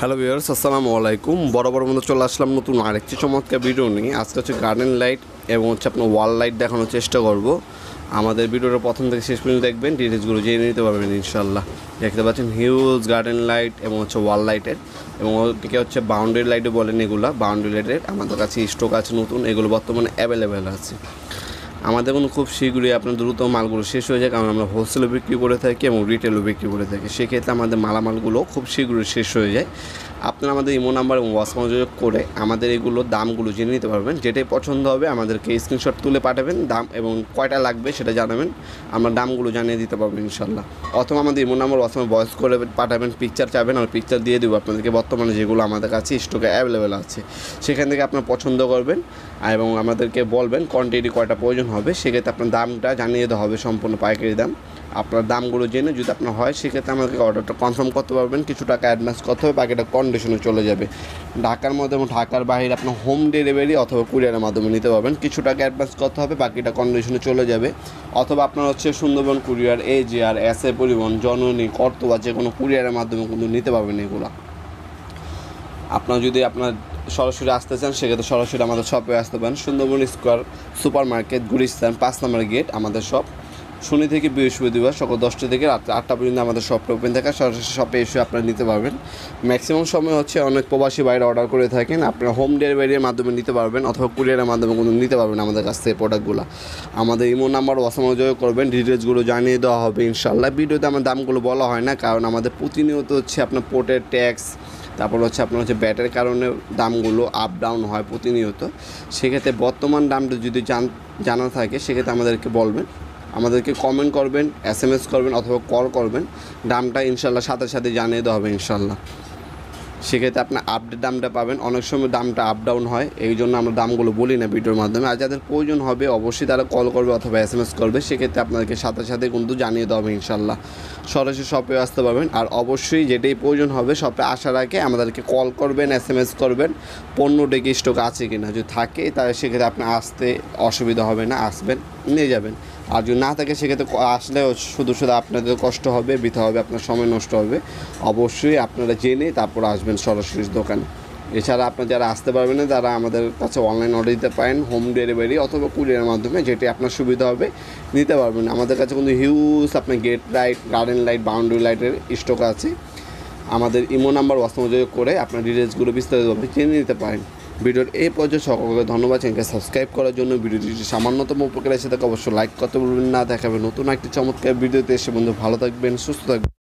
Hello viewers, আসসালামু আলাইকুম। বরাবর মতো চলে আসলাম নতুন আরেকটি চমৎকার ভিডিও নিয়ে। আজকে হচ্ছে গার্ডেন লাইট এবং হচ্ছে আপনার ওয়াল লাইট দেখানোর চেষ্টা করব। আমাদের ভিডিওটা প্রথম থেকে শেষ পর্যন্ত দেখবেন, ডিটেলসগুলো জেনে নিতে পারবেন ইনশাল্লাহ। দেখতে পাচ্ছেন হিউজ গার্ডেন লাইট এবং হচ্ছে ওয়াল লাইটের, এবং ওদিকে হচ্ছে বাউন্ডারি লাইটও বলেন এগুলা। বাউন্ডারি লাইটের আমাদের কাছে স্টক আছে নতুন, এগুলো বর্তমানে অ্যাভেলেবেল আছে। আমাদের কোনো খুব শীঘ্রই আপনার দ্রুত মালগুলো শেষ হয়ে যায়, কারণ আমরা হোলসেলও বিক্রি করে থাকি এবং রিটেলও বিক্রি করে থাকি। সেক্ষেত্রে আমাদের মালামালগুলো খুব শীঘ্রই শেষ হয়ে যায়। আপনারা আমাদের ইমো নাম্বার এবং হোয়াটসঅ্যাপ যোগাযোগ করে আমাদের এগুলোর দামগুলো জেনে নিতে পারবেন। যেটাই পছন্দ হবে আমাদেরকে স্ক্রিনশট তুলে পাঠাবেন, দাম এবং কয়টা লাগবে সেটা জানাবেন, আমরা দামগুলো জানিয়ে দিতে পারবো ইনশাল্লাহ। অথবা আমাদের ইমো নাম্বার হোয়াটসঅ্যাপে ভয়েস করে পাঠাবেন, পিকচার চাবেন, আর পিকচার দিয়ে দেবো আপনাদেরকে বর্তমানে যেগুলো আমাদের কাছে স্টকে অ্যাভেলেবেল আছে। সেখান থেকে আপনার পছন্দ করবেন এবং আমাদেরকে বলবেন কোয়ান্টিটি কয়টা প্রয়োজন হবে। সেক্ষেত্রে আপনার দামটা জানিয়ে দেওয়া হবে, সম্পূর্ণ পাইকারি দাম। আপনার দামগুলো জেনে যদি আপনার হয় সেক্ষেত্রে আমাদেরকে অর্ডারটা কনফার্ম করতে পারবেন। কিছু টাকা অ্যাডভান্স করতে হবে, বাকিটা কন্ডিশনে চলে যাবে। ঢাকার মধ্যে এবং ঢাকার বাইরে আপনার হোম ডেলিভারি অথবা কুরিয়ারের মাধ্যমে নিতে পারবেন। কিছু টাকা অ্যাডভান্স করতে হবে, বাকিটা কন্ডিশনে চলে যাবে। অথবা আপনার হচ্ছে সুন্দরবন কুরিয়ার, AJR, SA পরিবহন, জননী, কর্তবা যে কোনো কুরিয়ারের মাধ্যমে কিন্তু নিতে পারবেন এগুলো। আপনার যদি আপনার সরাসরি আসতে চান সেক্ষেত্রে সরাসরি আমাদের শপে আসতে পারেন। Sundarban square super market, Gulistan, 5 নম্বর গেট আমাদের শপ। শনি থেকে বৃহস্পতিবার সকাল 10টা থেকে রাত 8টা পর্যন্ত আমাদের শপটা ওপেন থাকে। সরাসরি শপে এসে আপনারা নিতে পারবেন। ম্যাক্সিমাম সময় হচ্ছে অনেক প্রবাসী বাইরে অর্ডার করে থাকেন, আপনারা হোম ডেলিভারির মাধ্যমে নিতে পারবেন অথবা কুরিয়ারের মাধ্যমে কিন্তু নিতে পারবেন আমাদের কাছ থেকে প্রোডাক্টগুলো। আমাদের ইমো নাম্বার হোয়াটসঅ্যাপ যোগাযোগ করবেন, ডিটেলসগুলো জানিয়ে দেওয়া হবে ইনশাল্লাহ। ভিডিওতে আমার দামগুলো বলা হয় না, কারণ আমাদের প্রতিনিয়ত হচ্ছে আপনার পোর্টের ট্যাক্স, তারপর হচ্ছে আপনার হচ্ছে ব্যাটের কারণে দামগুলো আপ ডাউন হয় প্রতিনিয়ত। সেক্ষেত্রে বর্তমান দামটা যদি জানা থাকে সেক্ষেত্রে আমাদেরকে বলবেন, আমাদেরকে কমেন্ট করবেন, SMS করবেন অথবা কল করবেন। দামটা ইনশাল্লাহ সাথে সাথে জানিয়ে দেওয়া হবে ইনশাল্লাহ। সেক্ষেত্রে আপনার আপডেট দামটা পাবেন। অনেক সময় দামটা আপ ডাউন হয়, এই জন্য আমরা দামগুলো বলি না ভিডিওর মাধ্যমে। আর যাদের প্রয়োজন হবে অবশ্যই তারা কল করবে অথবা SMS করবে, সেক্ষেত্রে আপনাদেরকে সাথে সাথে কিন্তু জানিয়ে দেওয়া হবে ইনশাল্লাহ। সরাসরি শপে আসতে পারবেন। আর অবশ্যই যেটাই প্রয়োজন হবে শপে আসার আগে আমাদেরকে কল করবেন, SMS করবেন, পণ্যটা কি স্টক আছে কি না। যদি থাকে তাহলে সেক্ষেত্রে আপনার আসতে অসুবিধা হবে না, আসবেন, নিয়ে যাবেন। আর যদি না থাকে সেক্ষেত্রে আসলে শুধু আপনাদের কষ্ট হবে, বৃথা হবে, আপনার সময় নষ্ট হবে। অবশ্যই আপনারা জেনে তারপর আসবেন সরাসরি দোকানে। এছাড়া আপনারা যারা আসতে পারবেন না তারা আমাদের কাছে অনলাইন অর্ডার দিতে পারেন, হোম ডেলিভারি অথবা কুরিয়ারের মাধ্যমে, যেটি আপনার সুবিধা হবে নিতে পারবেন। আমাদের কাছে কিন্তু হিউজ আপনার gate light, garden light, boundary লাইটের স্টক আছে। আমাদের ইমো নাম্বার হোয়াটসঅ্যাপ যোগাযোগ করে আপনার ডিটেলসগুলো বিস্তারিতভাবে জেনে নিতে পারেন। ভিডিওর এই পর্যায়ে সকলকে ধন্যবাদ। চ্যানেলকে সাবস্ক্রাইব করার জন্য, ভিডিওটি সামান্যতম উপকার এসে থাকে অবশ্যই লাইক করতে বলবেন না। দেখাবে নতুন একটি চমৎকার ভিডিওতে। এসে বন্ধু ভালো থাকবেন, সুস্থ থাকবেন।